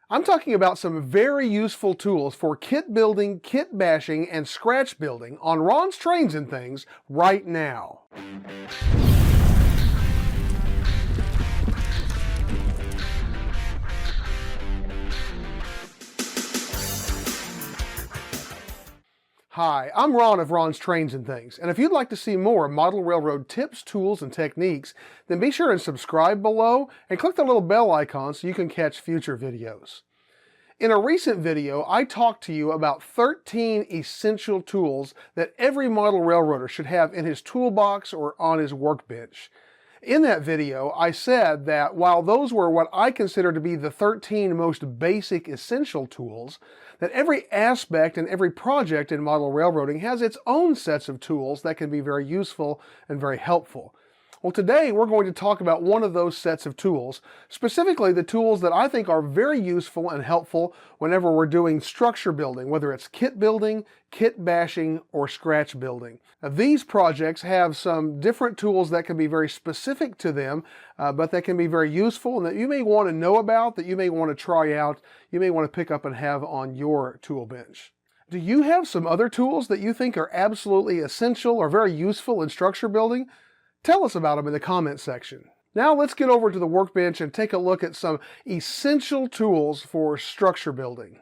I'm talking about some very useful tools for kit building, kit bashing, and scratch building on Ron's Trains and Things right now. Hi, I'm Ron of Ron's Trains and Things, and if you'd like to see more model railroad tips, tools, and techniques, then be sure and subscribe below and click the little bell icon so you can catch future videos. In a recent video, I talked to you about 13 essential tools that every model railroader should have in his toolbox or on his workbench. In that video, I said that while those were what I consider to be the 13 most basic essential tools, that every aspect and every project in model railroading has its own sets of tools that can be very useful and very helpful. Well, today we're going to talk about one of those sets of tools, specifically the tools that I think are very useful and helpful whenever we're doing structure building, whether it's kit building, kit bashing, or scratch building. Now, these projects have some different tools that can be very specific to them, but that can be very useful and that you may want to know about, that you may want to try out, you may want to pick up and have on your tool bench. Do you have some other tools that you think are absolutely essential or very useful in structure building? Tell us about them in the comment section. Now let's get over to the workbench and take a look at some essential tools for structure building.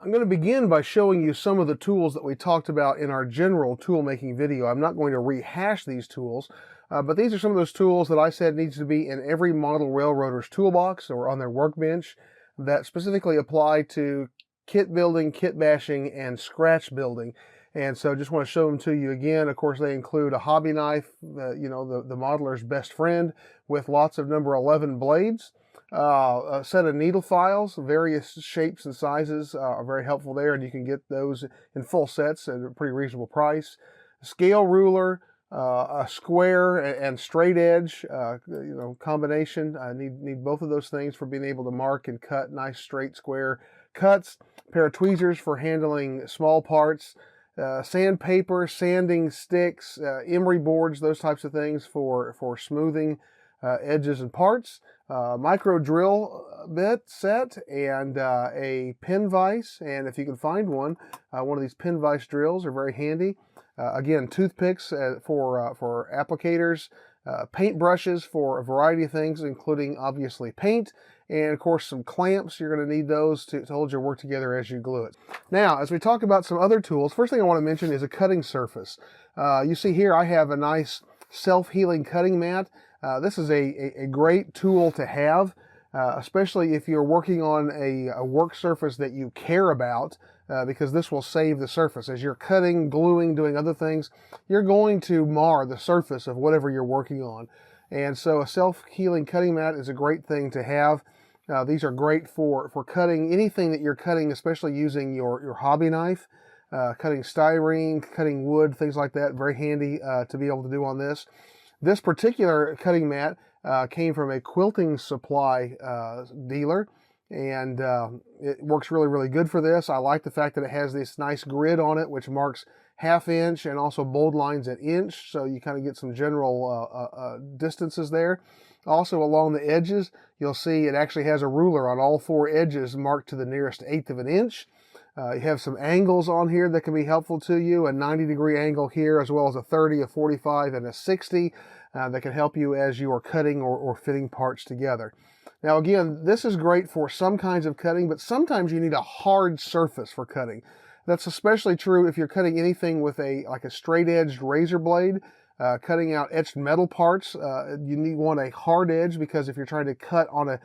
I'm going to begin by showing you some of the tools that we talked about in our general tool making video. I'm not going to rehash these tools, but these are some of those tools that I said needs to be in every model railroader's toolbox or on their workbench that specifically apply to kit building, kit bashing, and scratch building. And so just want to show them to you again. Of course, they include a hobby knife, the modeler's best friend, with lots of number 11 blades. A set of needle files, various shapes and sizes are very helpful there, and you can get those in full sets at a pretty reasonable price. A scale ruler, a square and straight edge, combination. I need both of those things for being able to mark and cut nice straight square cuts. A pair of tweezers for handling small parts. Sandpaper, sanding sticks, emery boards, those types of things for smoothing edges and parts. Micro drill bit set and a pin vise, and if you can find one of these pin vise drills are very handy. Again, toothpicks for applicators, paint brushes for a variety of things, including obviously paint, and of course some clamps. You're going to need those to hold your work together as you glue it. Now, as we talk about some other tools, first thing I want to mention is a cutting surface. You see here I have a nice self-healing cutting mat. This is a great tool to have, especially if you're working on a work surface that you care about, because this will save the surface. As you're cutting, gluing, doing other things, you're going to mar the surface of whatever you're working on. And so a self-healing cutting mat is a great thing to have. These are great for cutting anything that you're cutting, especially using your hobby knife, cutting styrene, cutting wood, things like that. Very handy to be able to do on this. This particular cutting mat came from a quilting supply dealer, and it works really, really good for this. I like the fact that it has this nice grid on it, which marks ½ inch and also bold lines at inch, so you kind of get some general distances there. Also along the edges, you'll see it actually has a ruler on all 4 edges marked to the nearest 1/8 of an inch. You have some angles on here that can be helpful to you, a 90-degree angle here, as well as a 30, a 45, and a 60 that can help you as you are cutting or fitting parts together. Now again, this is great for some kinds of cutting, but sometimes you need a hard surface for cutting. That's especially true if you're cutting anything with like a straight-edged razor blade. Cutting out etched metal parts, you want a hard edge, because if you're trying to cut on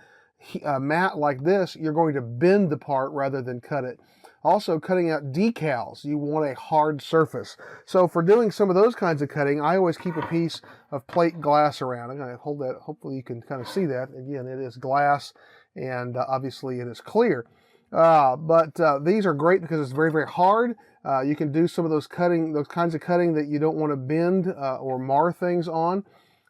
a mat like this, you're going to bend the part rather than cut it. Also, cutting out decals, you want a hard surface. So for doing some of those kinds of cutting, I always keep a piece of plate glass around. I'm going to hold that. Hopefully you can kind of see that. Again, it is glass, and obviously it is clear. But these are great because it's very, very hard. You can do some of those kinds of cutting that you don't want to bend or mar things on.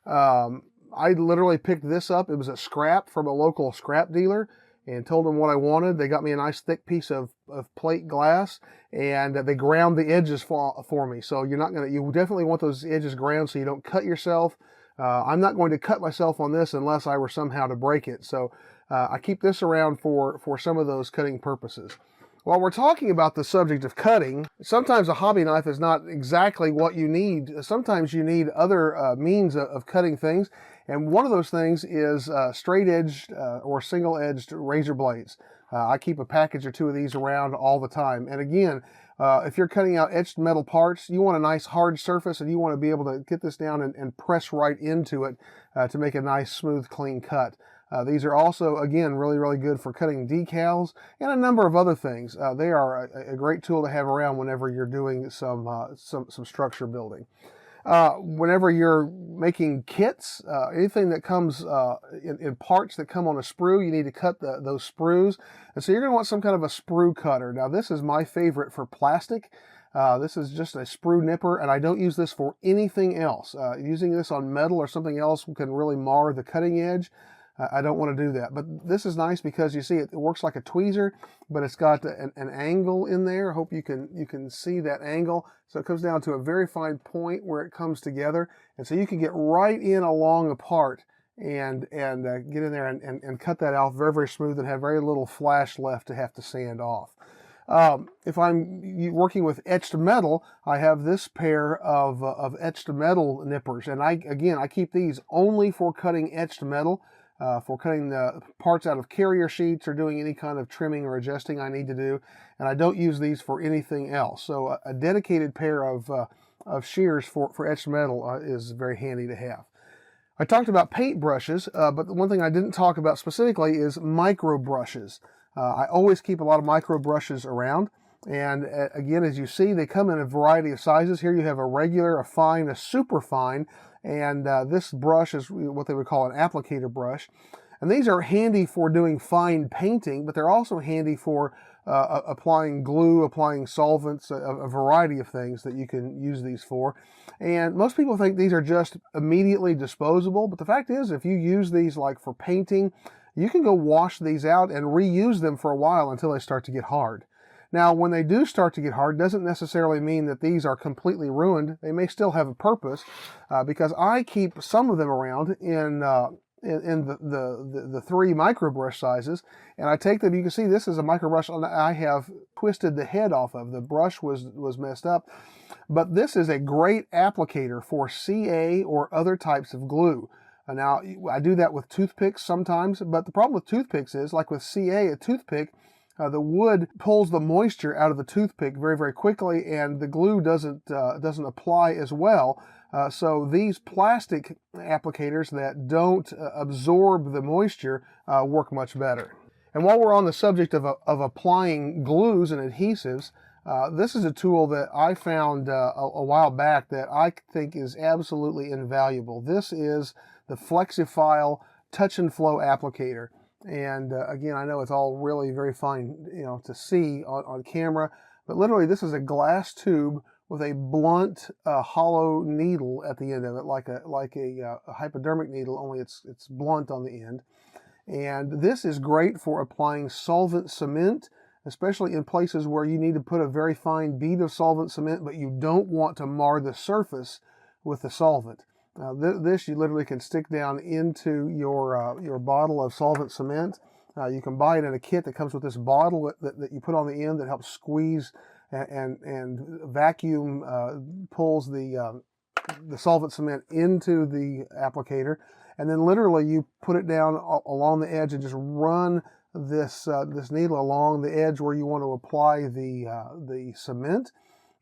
I literally picked this up. It was a scrap from a local scrap dealer, and told them what I wanted. They got me a nice thick piece of plate glass, and they ground the edges for me. So you definitely want those edges ground so you don't cut yourself. I'm not going to cut myself on this unless I were somehow to break it. So I keep this around for some of those cutting purposes. While we're talking about the subject of cutting, sometimes a hobby knife is not exactly what you need. Sometimes you need other means of cutting things, and one of those things is straight-edged or single-edged razor blades. I keep a package or two of these around all the time. And again, if you're cutting out etched metal parts, you want a nice hard surface, and you want to be able to get this down and press right into it to make a nice, smooth, clean cut. These are also, again, really, really good for cutting decals and a number of other things. They are a great tool to have around whenever you're doing some structure building. Whenever you're making kits, anything that comes in parts that come on a sprue, you need to cut those sprues. And so you're going to want some kind of a sprue cutter. Now, this is my favorite for plastic. This is just a sprue nipper, and I don't use this for anything else. Using this on metal or something else can really mar the cutting edge. I don't want to do that. But this is nice because you see it works like a tweezer, but it's got an angle in there. I hope you can see that angle. So it comes down to a very fine point where it comes together. And so you can get right in along a part and get in there and cut that out very, very smooth and have very little flash left to have to sand off. If I'm working with etched metal, I have this pair of etched metal nippers. And I keep these only for cutting etched metal. For cutting the parts out of carrier sheets or doing any kind of trimming or adjusting I need to do, and I don't use these for anything else. So a dedicated pair of shears for etched metal is very handy to have. I talked about paint brushes, but the one thing I didn't talk about specifically is micro brushes. I always keep a lot of micro brushes around, and again, as you see, they come in a variety of sizes. Here you have a regular, a fine, a super fine, and this brush is what they would call an applicator brush. And these are handy for doing fine painting, but they're also handy for applying glue, applying solvents, a variety of things that you can use these for. And most people think these are just immediately disposable, but the fact is, if you use these like for painting, you can go wash these out and reuse them for a while until they start to get hard. Now, when they do start to get hard, doesn't necessarily mean that these are completely ruined. They may still have a purpose, because I keep some of them around in the 3 micro brush sizes, and I take them. You can see this is a micro brush I have twisted the head off of. The brush was messed up, but this is a great applicator for CA or other types of glue. Now, I do that with toothpicks sometimes, but the problem with toothpicks is, like with CA, a toothpick, the wood pulls the moisture out of the toothpick very, very quickly, and the glue doesn't apply as well. So these plastic applicators that don't absorb the moisture work much better. And while we're on the subject of applying glues and adhesives, this is a tool that I found a while back that I think is absolutely invaluable. This is the Flexifile Touch and Flow applicator. And again, I know it's all really very fine, to see on camera, but literally this is a glass tube with a blunt, hollow needle at the end of it, like a hypodermic needle, only it's blunt on the end. And this is great for applying solvent cement, especially in places where you need to put a very fine bead of solvent cement, but you don't want to mar the surface with the solvent. This you literally can stick down into your bottle of solvent cement. You can buy it in a kit that comes with this bottle that you put on the end that helps squeeze and vacuum pulls the solvent cement into the applicator, and then literally you put it down along the edge and just run this needle along the edge where you want to apply the cement,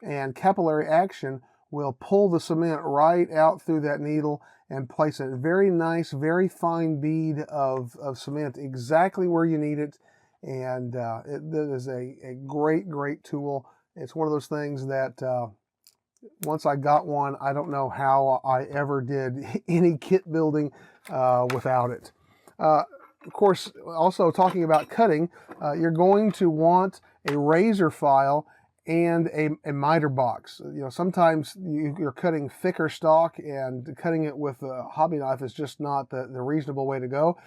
and capillary action will pull the cement right out through that needle and place a very nice, very fine bead of cement exactly where you need it. And it is a great, great tool. It's one of those things that once I got one, I don't know how I ever did any kit building without it. Of course, also talking about cutting, you're going to want a razor file and a miter box. Sometimes you're cutting thicker stock, and cutting it with a hobby knife is just not the reasonable way to go.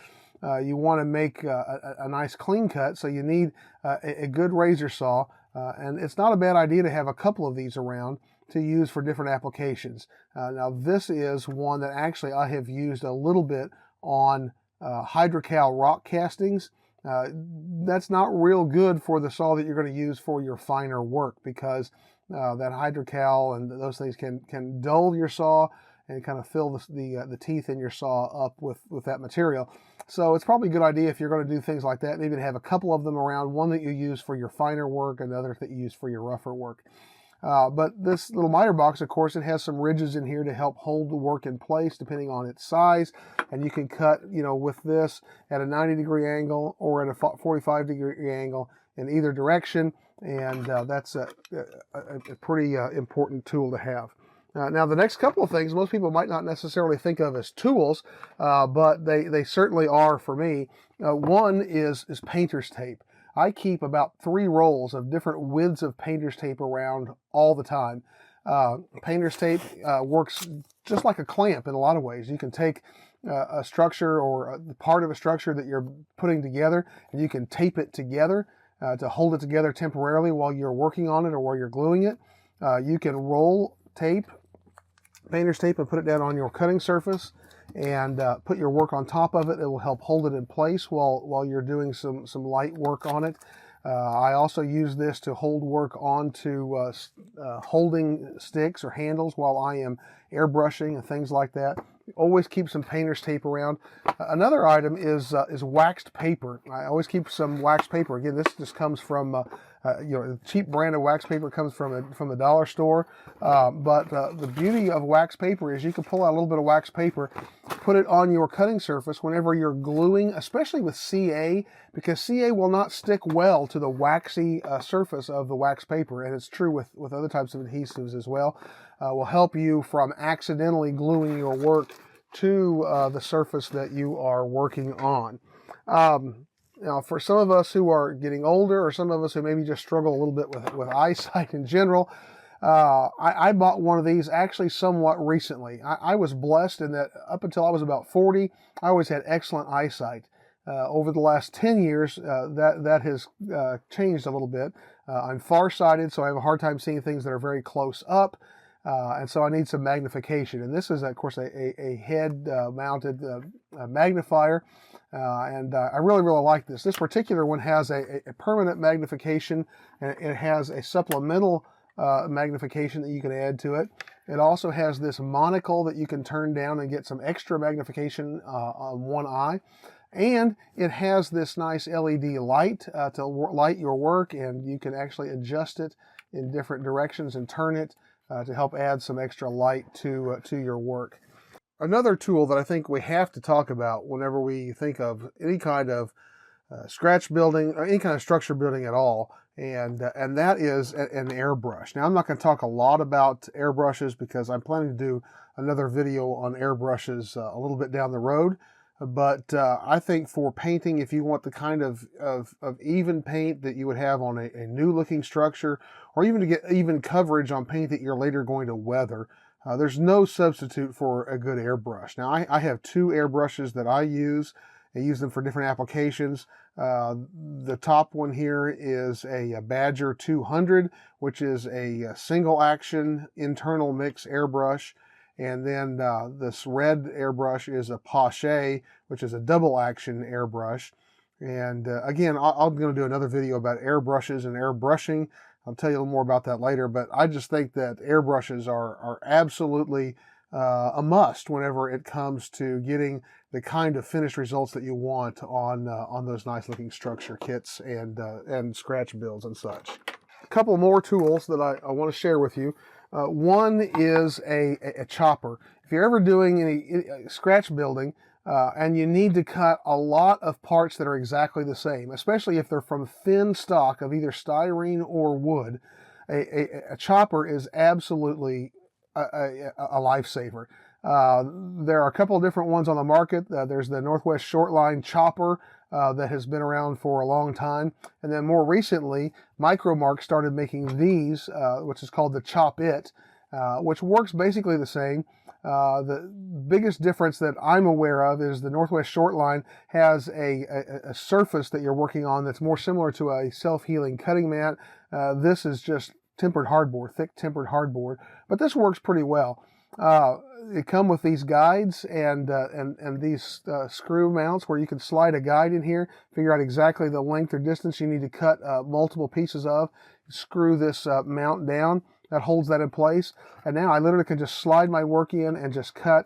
You want to make a nice clean cut, so you need a good razor saw, and it's not a bad idea to have a couple of these around to use for different applications. Now this is one that actually I have used a little bit on hydrocal rock castings. That's not real good for the saw that you're going to use for your finer work, because that hydrocal and those things can dull your saw and kind of fill the teeth in your saw up with that material. So it's probably a good idea, if you're going to do things like that, maybe to have a couple of them around, one that you use for your finer work and another that you use for your rougher work. But this little miter box, of course, it has some ridges in here to help hold the work in place depending on its size. And you can cut, with this at a 90-degree angle or at a 45-degree angle in either direction. And that's a pretty important tool to have. Now, the next couple of things most people might not necessarily think of as tools, but they certainly are for me. One is painter's tape. I keep about 3 rolls of different widths of painter's tape around all the time. Painter's tape works just like a clamp in a lot of ways. You can take a structure or a part of a structure that you're putting together, and you can tape it together to hold it together temporarily while you're working on it or while you're gluing it. You can roll tape, painter's tape, and put it down on your cutting surface and put your work on top of it. It will help hold it in place while you're doing some light work on it. I also use this to hold work onto holding sticks or handles while I am airbrushing and things like that. Always keep some painter's tape around. Another item is waxed paper. I always keep some waxed paper. Again, this just comes from a cheap brand of wax paper. Comes from the dollar store. But the beauty of wax paper is you can pull out a little bit of wax paper, put it on your cutting surface whenever you're gluing, especially with CA, because CA will not stick well to the waxy surface of the wax paper, and it's true with other types of adhesives as well. Will help you from accidentally gluing your work to the surface that you are working on. Now, for some of us who are getting older, or some of us who maybe just struggle a little bit with eyesight in general, I bought one of these actually somewhat recently. I was blessed in that up until I was about 40, I always had excellent eyesight. Over the last 10 years, that has changed a little bit. I'm farsighted, so I have a hard time seeing things that are very close up. And so I need some magnification. And this is, of course, a head-mounted magnifier. And I really like this. This particular one has a permanent magnification, and it has a supplemental magnification that you can add to it. It also has this monocle that you can turn down and get some extra magnification on one eye. And it has this nice LED light to light your work, and you can actually adjust it in different directions and turn it to help add some extra light to your work. Another tool that I think we have to talk about whenever we think of any kind of scratch building or any kind of structure building at all, and that is an airbrush. Now, I'm not going to talk a lot about airbrushes because I'm planning to do another video on airbrushes a little bit down the road. But I think for painting, if you want the kind of even paint that you would have on a new looking structure, or even to get even coverage on paint that you're later going to weather, there's no substitute for a good airbrush. Now, I have 2 airbrushes that I use. I use them for different applications. The top one here is a Badger 200, which is a single action internal mix airbrush. And then this red airbrush is a Pache, which is a double action airbrush. And again, I'm going to do another video about airbrushes and airbrushing. I'll tell you a little more about that later, but I just think that airbrushes are absolutely a must whenever it comes to getting the kind of finished results that you want on those nice looking structure kits and scratch builds and such. A couple more tools that I want to share with you. One is a chopper. If you're ever doing any scratch building and you need to cut a lot of parts that are exactly the same, especially if they're from thin stock of either styrene or wood, a chopper is absolutely a lifesaver. There are a couple of different ones on the market. There's the Northwest Shortline chopper that has been around for a long time. And then more recently, Micromark started making these, which is called the Chop It, which works basically the same. The biggest difference that I'm aware of is the Northwest Shortline has a surface that you're working on that's more similar to a self-healing cutting mat. This is just tempered hardboard, thick tempered hardboard, but this works pretty well. They come with these guides and these screw mounts where you can slide a guide in here, figure out exactly the length or distance you need to cut multiple pieces of, screw this mount down. That holds that in place. And now I literally can just slide my work in and just cut,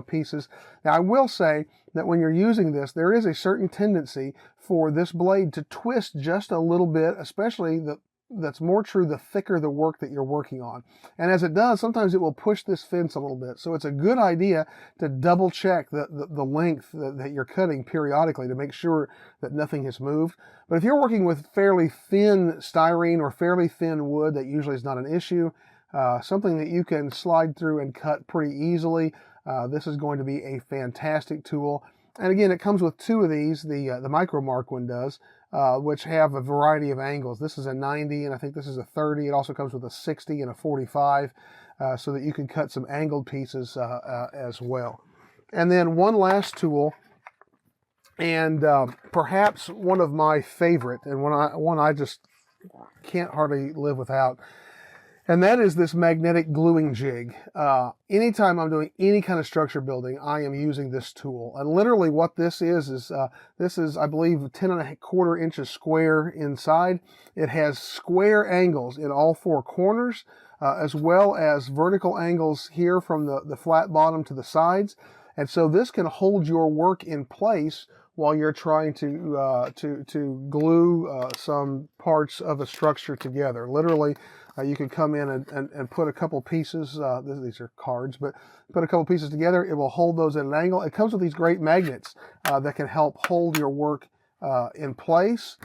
pieces. Now I will say that when you're using this, there is a certain tendency for this blade to twist just a little bit, especially that's more true the thicker the work that you're working on. And as it does, sometimes it will push this fence a little bit. So it's a good idea to double check the length that you're cutting periodically to make sure that nothing has moved. But if you're working with fairly thin styrene or fairly thin wood, that usually is not an issue. Something that you can slide through and cut pretty easily. This is going to be a fantastic tool. And again, it comes with two of these, the Micro Mark one does, which have a variety of angles. This is a 90, and I think this is a 30. It also comes with a 60 and a 45, so that you can cut some angled pieces as well. And then one last tool, and perhaps one of my favorite, and one I just can't hardly live without, and that is this magnetic gluing jig. Anytime I'm doing any kind of structure building, I am using this tool. And literally what this is I believe 10¼ inches square inside. It has square angles in all four corners, as well as vertical angles here from the flat bottom to the sides. And so this can hold your work in place while you're trying to glue some parts of a structure together. Literally, you can come in and put a couple pieces, these are cards, but put a couple pieces together. It will hold those at an angle. It comes with these great magnets that can help hold your work in place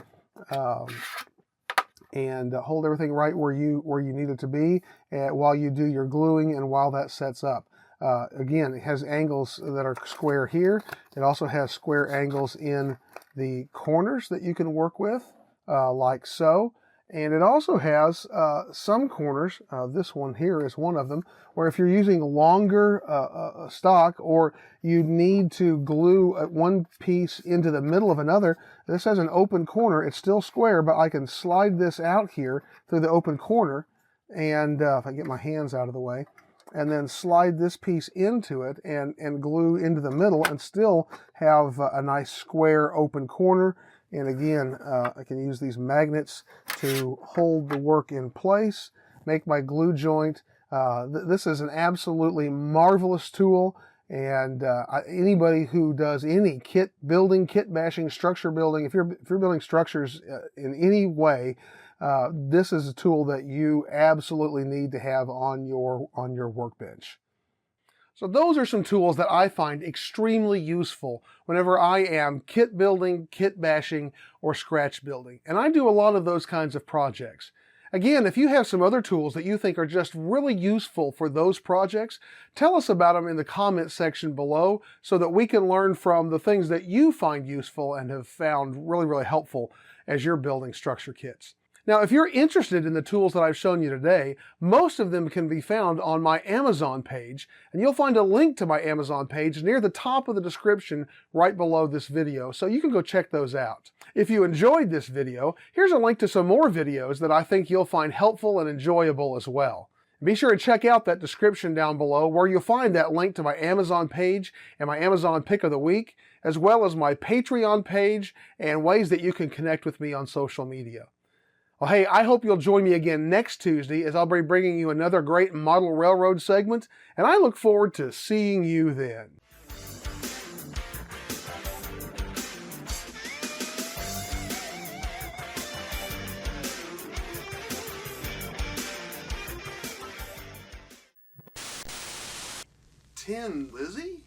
and hold everything right where you need it to be while you do your gluing and while that sets up. Again, it has angles that are square here. It also has square angles in the corners that you can work with, like so. And it also has some corners, this one here is one of them, where if you're using longer stock or you need to glue one piece into the middle of another, this has an open corner. It's still square, but I can slide this out here through the open corner, and if I get my hands out of the way, and then slide this piece into it and glue into the middle and still have a nice square open corner. And again, I can use these magnets to hold the work in place, make my glue joint. This is an absolutely marvelous tool, and anybody who does any kit building, kit bashing, structure building, if you're building structures in any way, this is a tool that you absolutely need to have on your workbench. So those are some tools that I find extremely useful whenever I am kit building, kit bashing, or scratch building. And I do a lot of those kinds of projects. Again, if you have some other tools that you think are just really useful for those projects, tell us about them in the comment section below so that we can learn from the things that you find useful and have found really, really helpful as you're building structure kits. Now, if you're interested in the tools that I've shown you today, most of them can be found on my Amazon page, and you'll find a link to my Amazon page near the top of the description right below this video, so you can go check those out. If you enjoyed this video, here's a link to some more videos that I think you'll find helpful and enjoyable as well. Be sure to check out that description down below where you'll find that link to my Amazon page and my Amazon Pick of the Week, as well as my Patreon page and ways that you can connect with me on social media. Well, hey, I hope you'll join me again next Tuesday as I'll be bringing you another great model railroad segment, and I look forward to seeing you then. Lizzie?